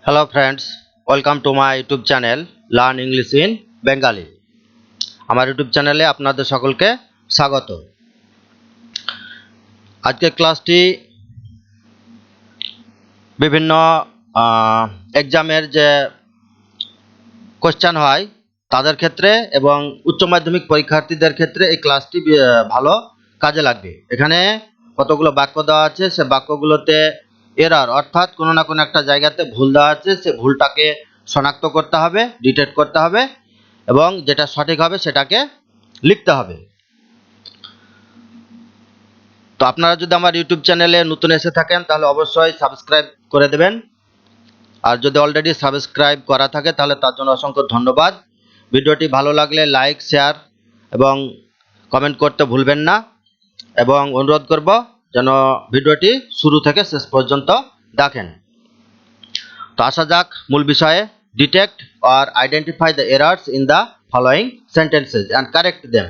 Hello friends, welcome to my YouTube channel Learn English in Bengali. আমার YouTube চ্যানেলে আপনাদের সকলকে স্বাগত। আজকের ক্লাসটি বিভিন্ন এক্সামের যে কোশ্চেন হয় তাদের ক্ষেত্রে এবং উচ্চ মাধ্যমিক পরীক্ষার্থীদের ক্ষেত্রে এই ক্লাসটি ভালো কাজে লাগবে। এখানে কতগুলো বাক্য দেওয়া আছে, সে বাক্যগুলোতে এরর অর্থাৎ কোনো না কোনো একটা জায়গাতে ভুল দেওয়া আছে, সে ভুলটাকে শনাক্ত করতে হবে, ডিটেক্ট করতে হবে এবং যেটা সঠিক হবে সেটাকে লিখতে হবে। তো আপনারা যদি আমার ইউটিউব চ্যানেলে নতুন এসে থাকেন তাহলে অবশ্যই সাবস্ক্রাইব করে দেবেন, আর যদি অলরেডি সাবস্ক্রাইব করা থাকে তাহলে তার জন্য অসংখ্য ধন্যবাদ। ভিডিওটি ভালো লাগলে লাইক, শেয়ার এবং কমেন্ট করতে ভুলবেন না এবং অনুরোধ করব যেন ভিডিওটি শুরু থেকে শেষ পর্যন্ত দেখেন। তো আসা যাক মূল বিষয়ে। Detect or identify the errors in the following sentences and correct them.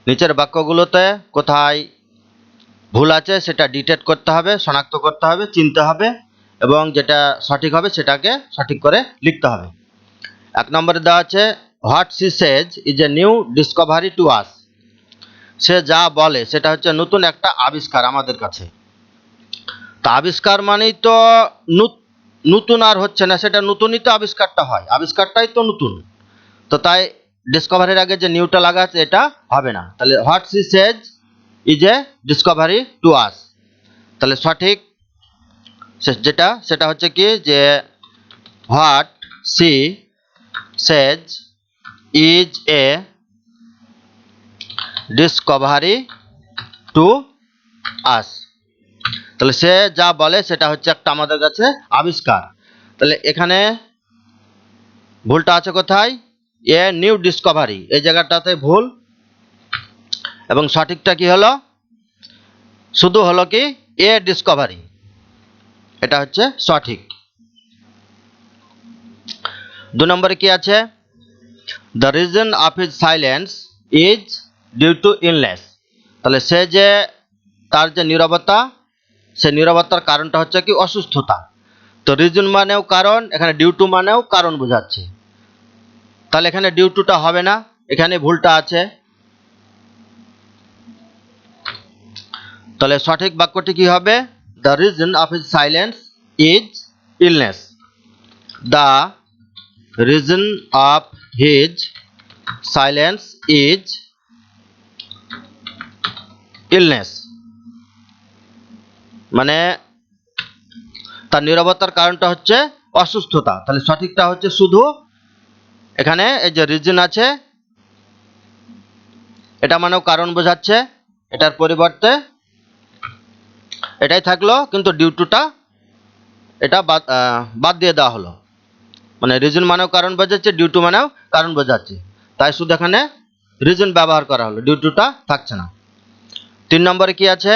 নিচের বাক্যগুলোতে কোথায় ভুল আছে সেটা ডিটেক্ট করতে হবে, শনাক্ত করতে হবে, চিনতে হবে এবং যেটা সঠিক হবে সেটাকে সঠিক করে লিখতে হবে। 1 নম্বরে দেওয়া আছে what she says is a new discovery to us. সে যা বলে সেটা হচ্ছে নতুন একটা আবিষ্কার আমাদের কাছে। তা আবিষ্কার মানেই তো নতুন আর হচ্ছে না, সেটা নতুনই তো আবিষ্কারটা হয়, আবিষ্কারটাই তো নতুন। তো তাই ডিসকভারির আগে যে নিউটা লাগা আছে এটা হবে না। তাহলে what she says is A Discovery to আস। তাহলে সঠিক যেটা সেটা হচ্ছে কি যে what she says is A Discovery to আস। তাহলে সে যা বলে সেটা হচ্ছে একটা আমাদের কাছে আবিষ্কার। তাহলে এখানে ভুলটা আছে কোথায়? এ নিউ ডিসকভারি, এই জায়গাটাতে ভুল এবং সঠিকটা কি হলো? শুধু হলো কি এ ডিসকভারি, এটা হচ্ছে সঠিক। 2 নম্বরে কি আছে? The reason of his silence is due to illness. তাহলে সে যে তার যে নীরবতা, সে নীরবতার কারণটা হচ্ছে কি অসুস্থতা। তো রিজন মানেও কারণ, এখানে ডিউ টু মানেও কারণ বোঝাচ্ছে। তাহলে এখানে ডিউ টুটা হবে না, এখানে ভুলটা আছে। তাহলে সঠিক বাক্যটি কি হবে? The reason of his silence is illness. The reason of his silence is illness, মানে তার নীরবতার কারণটা হচ্ছে অসুস্থতা। তাহলে সঠিকটা হচ্ছে শুধু, এখানে এই যে রিজন আছে এটা মানেও কারণ বোঝাচ্ছে, এটার পরিবর্তে এটাই থাকলো, কিন্তু ডিউ টুটা এটা বাদ দিয়ে দেওয়া হলো। মানে রিজন মানেও কারণ বোঝাচ্ছে, ডিউ টু মানেও কারণ বোঝাচ্ছে, তাই শুধু এখানে রিজন ব্যবহার করা হলো, ডিউ টুটা থাকছে না। 3 নম্বরে কি আছে?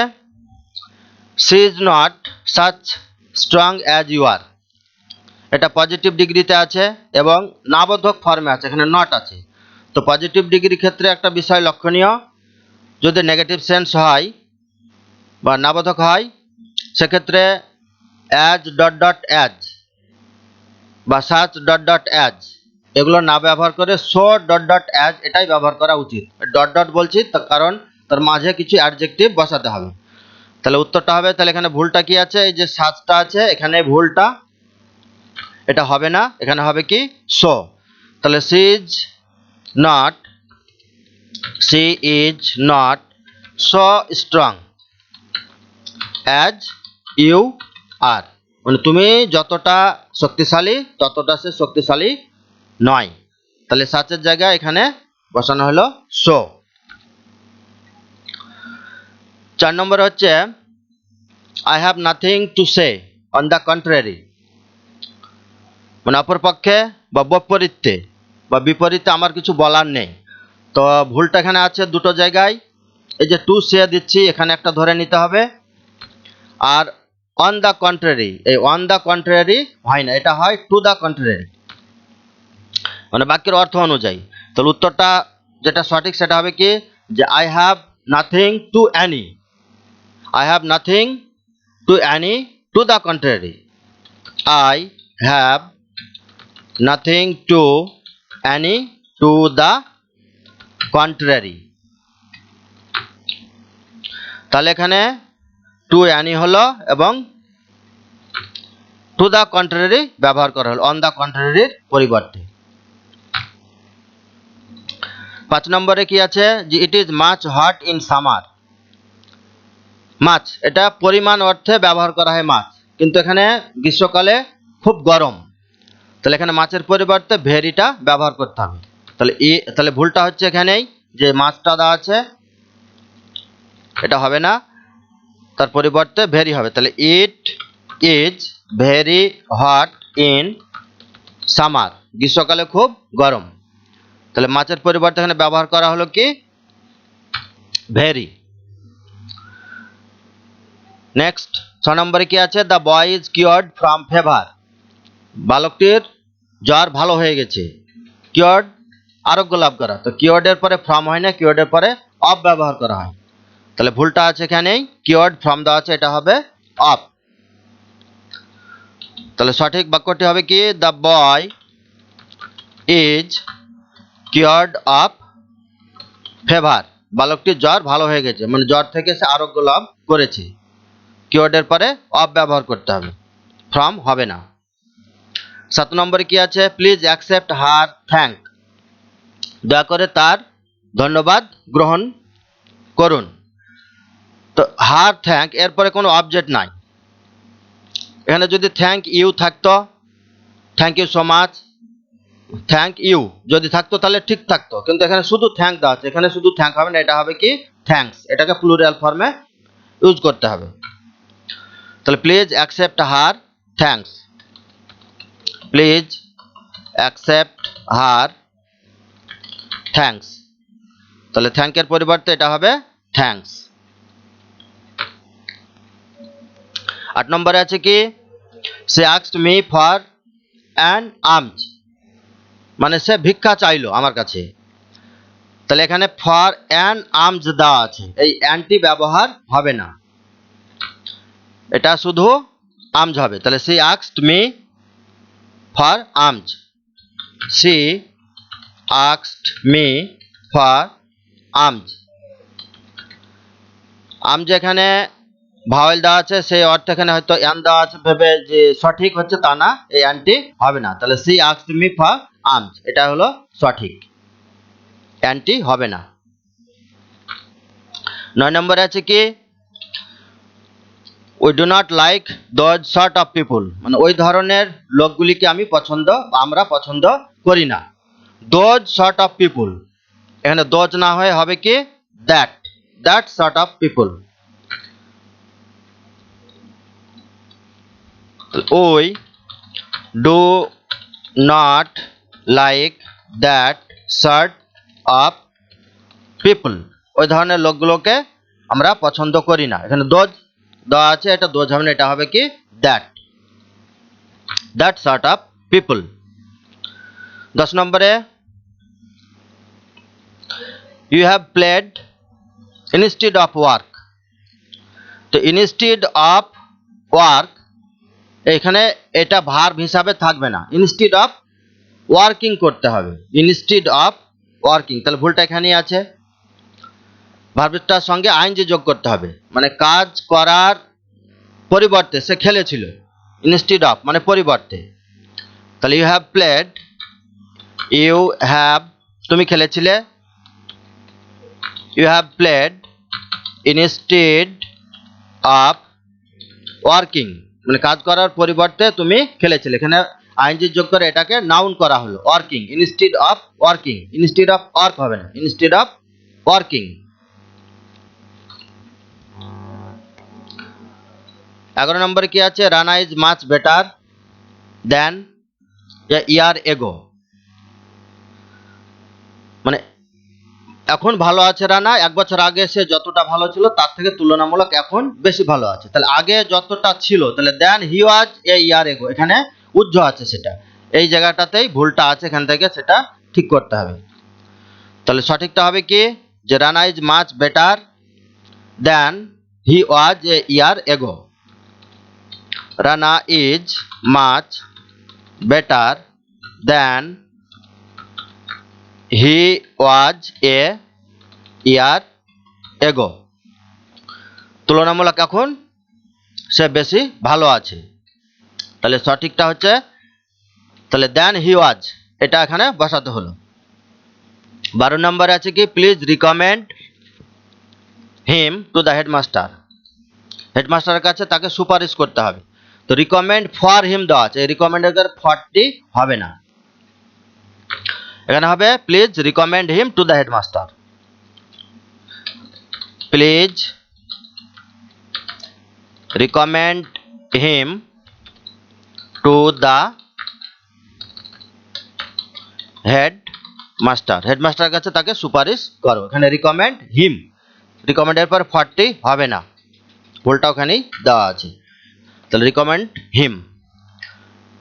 She is not such strong as you are. এটা পজিটিভ ডিগ্রিতে আছে এবং নাবোধক ফর্মে আছে, এখানে নট আছে। তো পজিটিভ ডিগ্রির ক্ষেত্রে একটা বিষয় লক্ষণীয়, যদি নেগেটিভ সেন্স হয় বা নাবোধক হয় সেক্ষেত্রে অ্যাজ ডট ডট অ্যাজ বা সাচ ডট ডট অ্যাজ এগুলো না ব্যবহার করে সো ডট ডট অ্যাজ এটাই ব্যবহার করা উচিত। ডট ডট বলছি তার কারণ তার মাঝে কিছু অ্যাডজেক্টিভ বসাতে হবে। তাহলে উত্তরটা হবে, তাহলে এখানে ভুলটা কি আছে? এই যে সাচটা আছে এখানে ভুলটা, এটা হবে না, এখানে হবে কি সো। তাহলে she is not so strong as you are, মানে তুমি যতটা শক্তিশালী ততটা সে শক্তিশালী নয়। তাহলে সাচের জায়গায় এখানে বসানো হলো সো। 4 নম্বর হচ্ছে I have nothing to say on the contrary, মানে অপরপক্ষে বা বিপরীতে বা বিপরীতে আমার কিছু বলার নেই। তো ভুলটা এখানে আছে দুটো জায়গায়, এই যে টু সে দিচ্ছি এখানে একটা ধরে নিতে হবে, আর অন দ্য কন্ট্রারি, এই অন দ্য কন্ট্রারি হয় না, এটা হয় টু দ্য কন্ট্রারি, মানে বাক্যের অর্থ অনুযায়ী। তাহলে উত্তরটা যেটা সঠিক সেটা হবে কি যে I have nothing to any, I have nothing to any to the contrary, I have nothing to any to the contrary। তাহলে এখানে টু অ্যানি হলো এবং টু দ্য কন্ট্রারি ব্যবহার করা হলো অন দ্য কন্ট্রারির পরিবর্তে। 5 নম্বরে কি আছে যে it is much hot in summer. মাছ এটা পরিমাণ অর্থে ব্যবহার করা হয় মাছ, কিন্তু এখানে গ্রীষ্মকালে খুব গরম, তাহলে এখানে মাছের পরিবর্তে ভেরিটা ব্যবহার করতে হবে। তাহলে ভুলটা হচ্ছে এখানেই যে মাছটা দেওয়া আছে এটা হবে না, তার পরিবর্তে ভেরি হবে। তাহলে it is very hot in summer, গ্রীষ্মকালে খুব গরম। তাহলে মাছের পরিবর্তে এখানে ব্যবহার করা হলো কি ভেরি। নেক্সট 6 নম্বরে কি আছে the boy is cured from fever. বালকটির জ্বর ভালো হয়ে গেছে। কিওর্ড আরোগ্য লাভ করা, তো কিওর্ডের পরে ফ্রম হয় না, কিওর্ডের পরে অফ ব্যবহার করা হয়। তাহলে ভুলটা আছে এখানেই, কিওয়ার্ড ফ্রম দেওয়া আছে, এটা হবে অফ। তাহলে সঠিক বাক্যটি হবে কি the boy is cured of fever. বালকটির জ্বর ভালো হয়ে গেছে, মানে জ্বর থেকে সে আরোগ্য লাভ করেছে। কিওয়ার্ডের পরে অফ ব্যবহার করতে হবে, ফ্রম হবে না। 7 নম্বরে কি আছে প্লিজ অ্যাকসেপ্ট হার থ্যাঙ্ক। দয়া করে তার ধন্যবাদ গ্রহণ করুন। তো হার থ্যাঙ্ক এরপরে কোনো অবজেক্ট নাই, এখানে যদি থ্যাঙ্ক ইউ থাকতো, thank you so much, thank you যদি থাকতো তাহলে ঠিক থাকতো, কিন্তু এখানে শুধু থ্যাঙ্ক দেওয়া আছে, এখানে শুধু থ্যাঙ্ক হবে না, এটা হবে কি থ্যাঙ্কস, এটাকে প্লুরাল ফর্মে ইউজ করতে হবে। তাহলে please accept her thanks, please accept her thanks. তাহলে থ্যাঙ্কের পরিবর্তে এটা হবে থ্যাঙ্কস। 8 নম্বরে আছে কি she asked me for an alms, মানে সে ভিক্ষা চাইলো আমার কাছে। তাহলে এখানে ফর অ্যান আর্মস দেওয়া আছে, এই অ্যানটি ব্যবহার হবে না, এটা শুধু আর্মস হবে। তাহলে she asked me for arms, she asked me for arms. Arms এখানে ভাওয়েল দেওয়া আছে, সেই অর্থে এখানে হয়তো অ্যান দেওয়া আছে ভেবে যে সঠিক হচ্ছে তা না, এই অ্যানটি হবে না। তাহলে she asked me for arms এটা হলো সঠিক, অ্যানটি হবে না। 9 নম্বরে আছে কি we do not like those sort of people, মানে ওই ধরনের লোকগুলিকে আমরা পছন্দ করি না। দোজ সর্ট অফ পিপুল, এখানে দোজ না হয়ে হবে কি that sort of people. We do not like that sort of people, ওই ধরনের লোকগুলোকে আমরা পছন্দ করি না। এখানে দোজ দেওয়া আছে, এটা দোজ হবে না, এটা হবে কি দ্যাট সর্ট অফ পিপল। 10 নম্বরে you have played instead of work. তো ইনস্টিড অফ ওয়ার্ক এখানে এটা ভার্ব হিসাবে থাকবে না, ইনস্টিড অফ ওয়ার্কিং করতে হবে, ইনস্টিড অফ ওয়ার্কিং। তাহলে ভুলটা এখানেই আছে, ভার্বটার সঙ্গে আইএনজি যোগ করতে হবে, মানে কাজ করার পরিবর্তে সে খেলেছিল, ইনস্টিড অফ মানে পরিবর্তে। তাহলে you have played, you have তুমি খেলেছিলে, you have played instead of working মানে কাজ করার পরিবর্তে তুমি খেলেছিলে। এখানে আইএনজি যোগ করে এটাকে নাউন করা হলো working, instead of working, instead of work হবে না, ইনস্টিড অফ ওয়ার্কিং। 11 নম্বরে কি আছে Rana is much better than a year ago, মানে এখন ভালো আছে রানা, 1 বছর আগে সে যতটা ভালো ছিল তার থেকে তুলনামূলক এখন বেশি ভালো আছে। তাহলে আগে যতটা ছিল, তাহলে দেন হি ওয়াজ এ ইয়ার এগো, এখানে উজ্জ্ব আছে, সেটা এই জায়গাটাতেই ভুলটা আছে, এখান থেকে সেটা ঠিক করতে হবে। তাহলে সঠিকটা হবে কি যে Rana is much better than he was a year ago. Rana is much better than he was a year ago. তুলনামূলক এখন সে বেশি ভালো আছে। তাহলে সঠিকটা হচ্ছে তাহলে দেন হি ওয়াজ, এটা এখানে বসাতে হলো। 12 নম্বরে আছে কি please recommend him to the headmaster. হেডমাস্টারের কাছে তাকে সুপারিশ করতে হবে। তো রিকমেন্ড ফর হিম দেওয়া আছে, এই রিকমেন্ডের ফরটি হবে না, এখানে হবে please recommend him to the headmaster. Please recommend him to the headmaster, হেডমাস্টারের কাছে তাকে সুপারিশ করো। এখানে রিকমেন্ড হিম, রিকমেন্ডের পর 40 হবে না, ভুলটা ওখানেই দেওয়া আছে। তাহলে রিকমেন্ড হিম।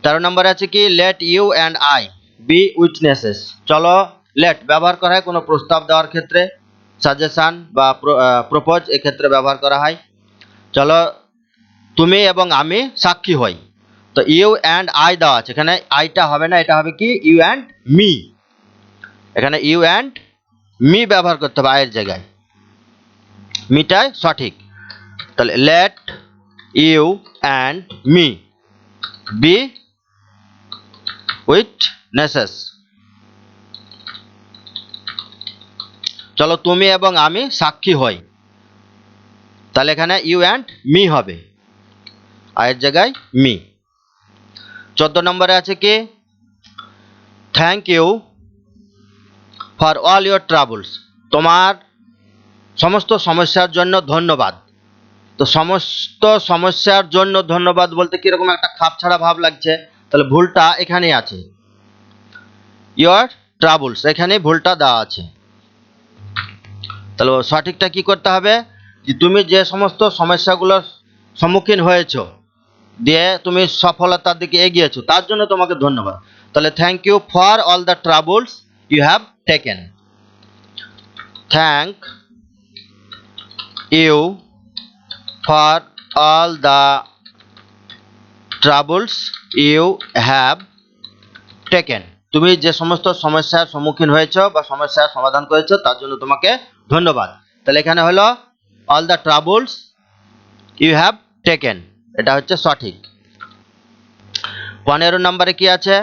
13 নম্বরে আছে কি let you and I be witnesses. চলো লেট ব্যবহার করা হয় কোনো প্রস্তাব দেওয়ার ক্ষেত্রে, সাজেশন বা প্রপোজ এক্ষেত্রে ব্যবহার করা হয়। চলো তুমি এবং আমি সাক্ষী হই। তো ইউ অ্যান্ড আই দেওয়া আছে, এখানে আইটা হবে না, এটা হবে কি ইউ অ্যান্ড মি। এখানে ইউ অ্যান্ড মি ব্যবহার করতে হবে আয়ের জায়গায়, মিটাই সঠিক। তাহলে let you and me be witnesses. চলো তুমি এবং আমি সাক্ষী হই, তাহলে এখানে ইউ অ্যান্ড মি হবে, আয়ের জায়গায় মি। 14 নম্বরে আছে কি thank you for all your troubles. তোমার সমস্ত সমস্যার জন্য ধন্যবাদ। তো সমস্ত সমস্যার জন্য ধন্যবাদ বলতে কিরকম একটা খাপ ছাড়া ভাব লাগছে, তাহলে ভুলটা এখানেই আছে, ইউর ট্রাবলস, এখানে ভুলটা দেওয়া আছে। তাহলে সঠিকটা কি করতে হবে, যে তুমি যে সমস্ত সমস্যাগুলোর সম্মুখীন হয়েছ দিয়ে তুমি সফলতার দিকে এগিয়েছো তার জন্য তোমাকে ধন্যবাদ। তাহলে thank you for all the troubles you have taken. Thank you for all the troubles you have taken. তুমি যে সমস্ত সমস্যার সম্মুখীন হয়েছ বা সমস্যার সমাধান করেছো তার জন্য তোমাকে ধন্যবাদ। তাহলে এখানে হলো all the troubles you have taken, এটা হচ্ছে সঠিক। 15 নম্বরে কি আছে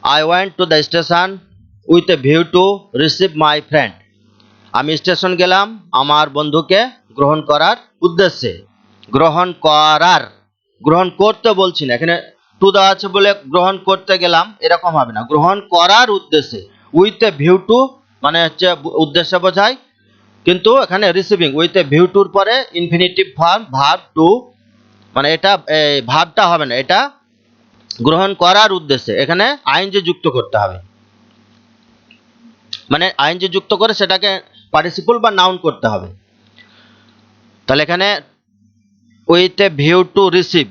I went to the station with a view to receive my friend. আমি স্টেশন গেলাম আমার বন্ধুকে গ্রহণ করার উদ্দেশ্যে। গ্রহণ করার, গ্রহণ করতে বলছি না, এখানে টু দেওয়া আছে বলে গ্রহণ করতে গেলাম এরকম হবে না, গ্রহণ করার উদ্দেশ্যে। উইথ এ ভিউ টু মানে হচ্ছে উদ্দেশ্য বোঝায়, কিন্তু এখানে রিসিভিং উইথ এ ভিউ টুর পরে ইনফিনিটিভ ফর্ম ভার্ব টু, মানে এটা ভাবটা হবে না, এটা গ্রহণ করার উদ্দেশ্যে, এখানে আইনজি যুক্ত করতে হবে, মানে আইনজি যুক্ত করে সেটাকে পার্টিসিপল বা নাউন করতে হবে। তাহলে এখানে with a view to receive,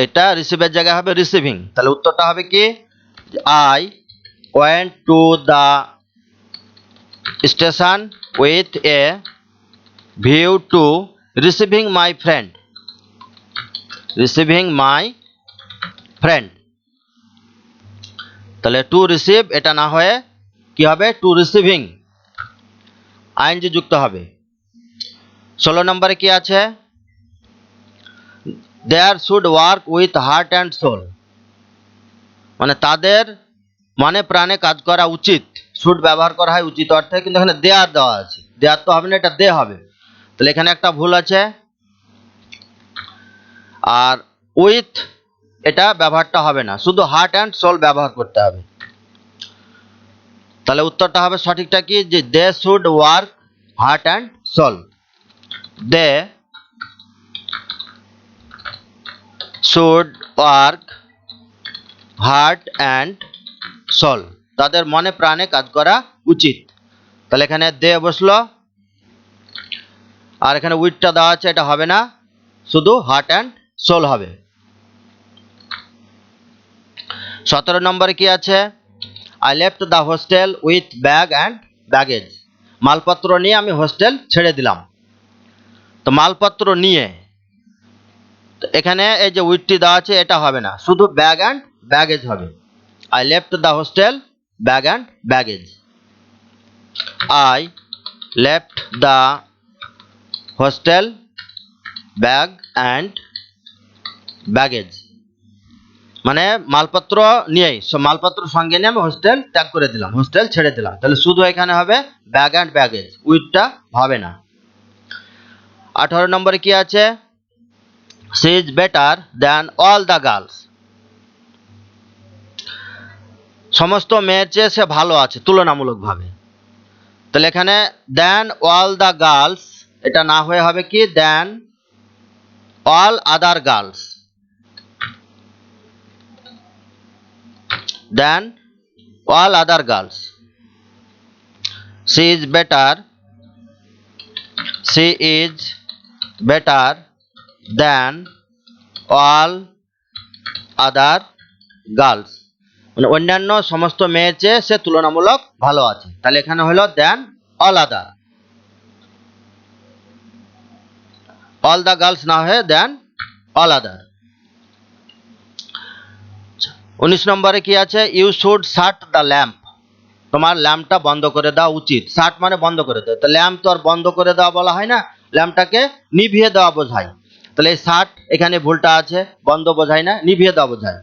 এটা রিসিভের জায়গায় হবে রিসিভিং। তাহলে উত্তরটা হবে কি I went to the station with a view two receiving my friend, receiving my friend. তাহলে টু রিসিভ এটা না হয়ে কি হবে টু রিসিভিং, আইনজি যুক্ত হবে। 16 নম্বরে কি আছে there should work with heart and soul, মানে তাদের মনে প্রাণে কাজ করা উচিত। শুড ব্যবহার করা হয় উচিত অর্থে, কিন্তু এখানে দেয়ার দেওয়া আছে, দেয়ার তো হবে না, এটা দে হবে। তাহলে এখানে একটা ভুল আছে, আর উইথ এটা ব্যবহারটা হবে না, শুধু হার্ট অ্যান্ড সোল ব্যবহার করতে হবে। তাহলে উত্তরটা হবে সঠিকটা কি যে they should work heart and soul, they should work heart and soul, তাদের মনে প্রাণে কাজ করা উচিত। তাহলে এখানে দে বসলো, আর এখানে উইথটা দেওয়া আছে, এটা হবে না, শুধু হার্ট অ্যান্ড সোল হবে। 17 নম্বরে কি আছে I left the hostel with bag and baggage, মালপত্র নিয়ে আমি হোস্টেল ছেড়ে দিলাম। তো মালপত্র নিয়ে তো এখানে এই যে উইথটি দেওয়া আছে এটা হবে না, শুধু ব্যাগ অ্যান্ড ব্যাগেজ হবে। I left the hostel bag and baggage. I left the hostel bag and baggage, মানে মালপত্র নিয়েই, মালপত্র সঙ্গে নিয়ে আমি হোস্টেল ত্যাগ করে দিলাম, হোস্টেল ছেড়ে দিলাম। তাহলে শুধু এখানে হবে ব্যাগ অ্যান্ড ব্যাগেজ, উইথটা হবে না। 18 নম্বরে কি আছে? She is better than all the girls. সমস্ত মেয়ের চেয়ে সে ভালো আছে তুলনামূলকভাবে। তাহলে এখানে দ্যান অল দ্য গার্লস এটা না হয়ে হবে কি than all other girls, than all other girls. She is better, she is better than all other girls, মানে অন্যান্য সমস্ত মেয়ের চেয়ে সে তুলনামূলক ভালো আছে। তাহলে এখানে হলো than all other, all the girls না হয়ে দ্যান অল আদার। 19 নম্বরে কি আছে? You should shut the lamp, তোমার ল্যাম্পটা বন্ধ করে দেওয়া উচিত। শাট মানে বন্ধ করে দেওয়া, তো ল্যাম্প তো আর বন্ধ করে দেওয়া বলা হয় না, ল্যাম্পটাকে নিভিয়ে দেওয়া বোঝায়। তাহলে এই শাট এখানে ভুলটা আছে, বন্ধ বোঝায় না, নিভিয়ে দেওয়া বোঝায়।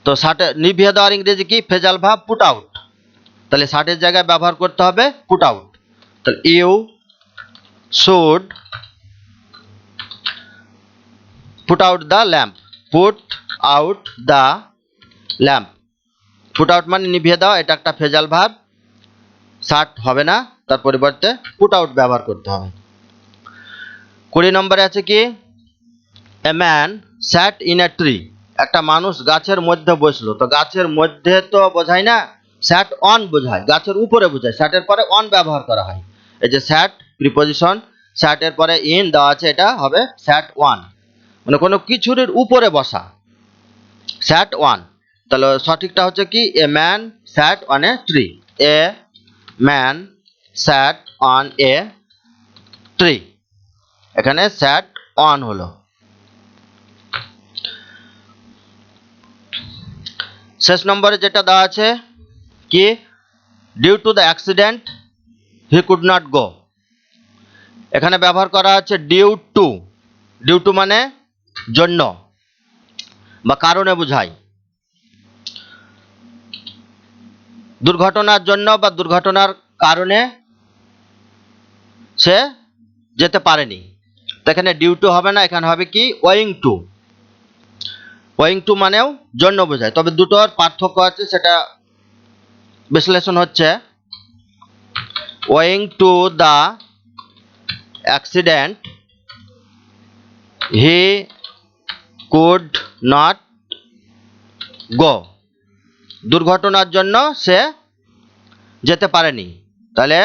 তো শাটে নিভিয়ে দেওয়ার ইংরেজি কি? Phrasal verb put out. তাহলে শাটের জায়গায় ব্যবহার করতে হবে পুট আউট। তাহলে you should put out the lamp, put out the lamp. Put out মানে নিভিয়ে দেওয়া, এটা একটা ফ্রেজাল ভার্ব, শাট হবে না, তার পরিবর্তে পুট আউট ব্যবহার করতে হবে। 20 নম্বরে আছে কি? A man sat in a tree, একটা মানুষ গাছের মধ্যে বসলো। তো গাছের মধ্যে তো বোঝায় না, স্যাট অন বোঝায়, গাছের উপরে বোঝায়, স্যাটের পরে অন ব্যবহার করা হয়। এই যে স্যাট প্রিপজিশন, স্যাটের পরে ইন দেওয়া আছে, এটা হবে স্যাট ওয়ান, মানে কোনো কিছুর উপরে বসা, স্যাট ওয়ান। তাহলে সঠিকটা হচ্ছে কি? A man sat on a tree, a man sat on a tree, এখানে স্যাট অন হলো। শেষ নম্বরে যেটা দেওয়া আছে কি? Due to the accident he could not go, এখানে ব্যবহার করা আছে ডিউ টু। ডিউ টু মানে জন্য বা কারণে বোঝায়, দুর্ঘটনার জন্য বা দুর্ঘটনার কারণে সে যেতে পারেনি। তো এখানে ডিউ টু হবে না, এখানে হবে কি? Owing to. ওয়িং টু মানেও জন্য বোঝায়, তবে দুটোর পার্থক্য আছে, সেটা বিশ্লেষণ হচ্ছে। Owing to the accident he could not গো, দুর্ঘটনার জন্য সে যেতে পারেনি। তাহলে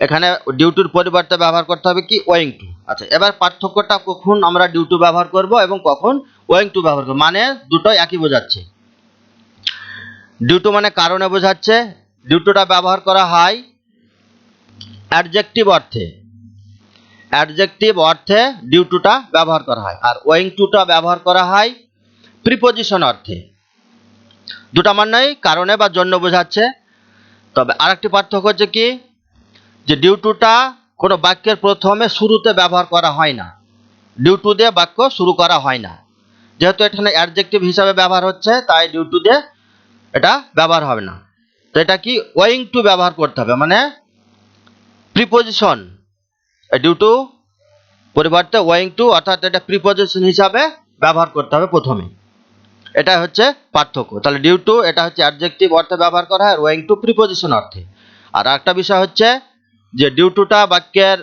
এখানে ডিউটির পরিবর্তে ব্যবহার করতে হবে কি? Owing to. আচ্ছা, এবার পার্থক্যটা কখন আমরা ডিউ টু ব্যবহার করব এবং কখন ওয়িং টু ব্যবহার করব, মানে দুটোই একই বোঝাচ্ছে। ডিউ টু মানে কারণে বোঝাচ্ছে, ডিউ টুটা ব্যবহার করা হয় অ্যাডজেক্টিভ অর্থে, অ্যাডজেক্টিভ অর্থে ডিউ টুটা ব্যবহার করা হয়, আর ওয়িং টুটা ব্যবহার করা হয় প্রিপজিশন অর্থে। দুটা মানেই কারণে বা জন্য বোঝাচ্ছে। তবে আরেকটি পার্থক্য হচ্ছে কি? যে ডিউ টুটা কোনো বাক্যের প্রথমে শুরুতে ব্যবহার করা হয় না, ডিউ টু দিয়ে বাক্য শুরু করা হয় না। যেহেতু এখানে অ্যাডজেক্টিভ হিসাবে ব্যবহার হচ্ছে, তাই ডিউ টু দিয়ে এটা ব্যবহার হবে না। তো এটা কি? ওয়িং টু ব্যবহার করতে হবে, মানে প্রিপজিশন, ডিউ টু পরিবর্তে ওয়িং টু, অর্থাৎ এটা প্রিপজিশন হিসাবে ব্যবহার করতে হবে প্রথমে। এটা হচ্ছে পার্থক্য। তাহলে ডিউ টু এটা হচ্ছে অ্যাডজেক্টিভ অর্থে ব্যবহার করা হয়, আর ওয়িং টু প্রিপজিশন অর্থে। আর একটা বিষয় হচ্ছে যে ডিউ টুটা বাক্যের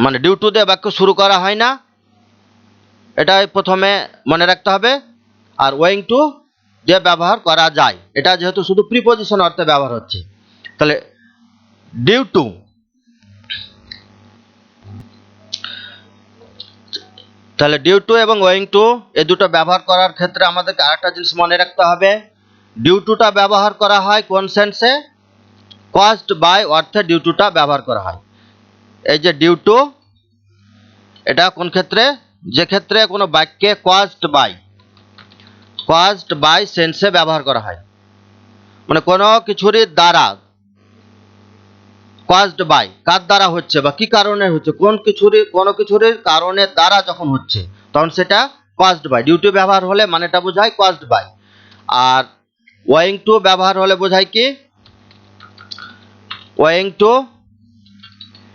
মানে ডিউ টু দিয়ে বাক্য শুরু করা হয় না, এটাই প্রথমে মনে রাখতে হবে। আর ওয়িং টু দিয়ে ব্যবহার করা যায়, এটা যেহেতু শুধু প্রিপজিশন অর্থে ব্যবহার হচ্ছে। তাহলে ডিউ টু, তাহলে ডিউ টু এবং ওয়িং টু এই দুটো ব্যবহার করার ক্ষেত্রে আমাদেরকে আরেকটা জিনিস মনে রাখতে হবে। ডিউ টুটা ব্যবহার করা হয় কোন সেন্সে? কজড বাই অর্থে ডিউ টুটা ব্যবহার করা হয়। এই যে ডিউ টু, এটা কোন ক্ষেত্রে? যে ক্ষেত্রে কোনো বাক্যে কজড বাই সেন্সে ব্যবহার করা হয়, মানে কোনো কিছুরই দ্বারা, কজড বাই কার দ্বারা হচ্ছে বা কি কারণে হচ্ছে, কোনো কিছুরই কারণের দ্বারা যখন হচ্ছে তখন সেটা কজড বাই। ডিউ টু ব্যবহার হলে মানেটা বোঝায় কজড বাই। আর ওয়িং টু ব্যবহার হলে বোঝায় কি, ওয়িং টু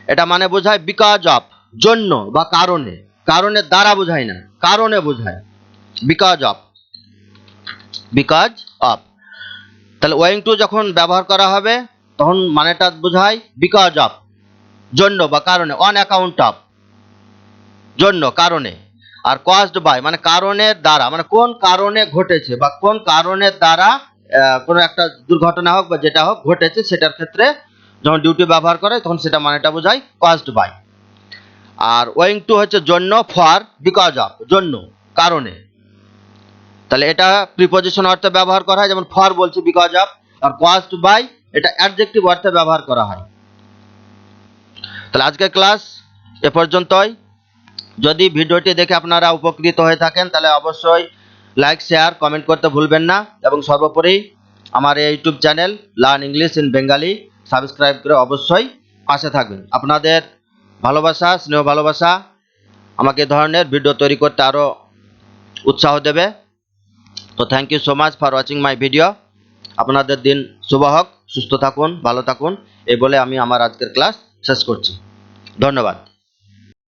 এটা মানে বোঝায় বিকজ অফ, জন্য বা কারণে, কারণের দ্বারা বোঝায় না, কারণে বোঝায়, বিকজ অফ। তাহলে ওয়িং টু যখন ব্যবহার করা হবে তখন মানেটা বোঝায় বিকজ অফ, জন্য বা কারণে, অন অ্যাকাউন্ট অফ, জন্য কারণে। আর কজড বাই মানে কারণের দ্বারা, মানে কোন কারণে ঘটেছে বা কোন কারণের দ্বারা কোনো একটা দুর্ঘটনা হোক বা যেটা হোক ঘটেছে, সেটার ক্ষেত্রে যখন ডিউটি ব্যবহার করে তখন সেটা মানেটা বোঝায় কজড বাই। আর ওয়িং টু হচ্ছে জন্য, ফর, বিকজ অফ, জন্য, কারণে। তাহলে এটা প্রিপজিশন অর্থে ব্যবহার করা হয়, যেমন ফর বলছি, বিকজ অফ। আর কজড বাই এটা অ্যাডজেক্টিভ অর্থে ব্যবহার করা হয়। তাহলে আজকের ক্লাস এ পর্যন্তই। যদি ভিডিওটি দেখে আপনারা উপকৃত হয়ে থাকেন তাহলে অবশ্যই লাইক, শেয়ার, কমেন্ট করতে ভুলবেন না। এবং সর্বোপরি আমার এই YouTube channel learn English in Bengali subscribe করে অবশ্যই পাশে থাকবেন। আপনাদের ভালোবাসা, স্নেহ ভালোবাসা আমাকে এ ধরনের ভিডিও তৈরি করতে আরও উৎসাহ দেবে। তো thank you so much for watching my video. আপনাদের দিন শুভ হোক, সুস্থ থাকুন, ভালো থাকুন, এই বলে আমি আমার আজকের ক্লাস শেষ করছি। ধন্যবাদ।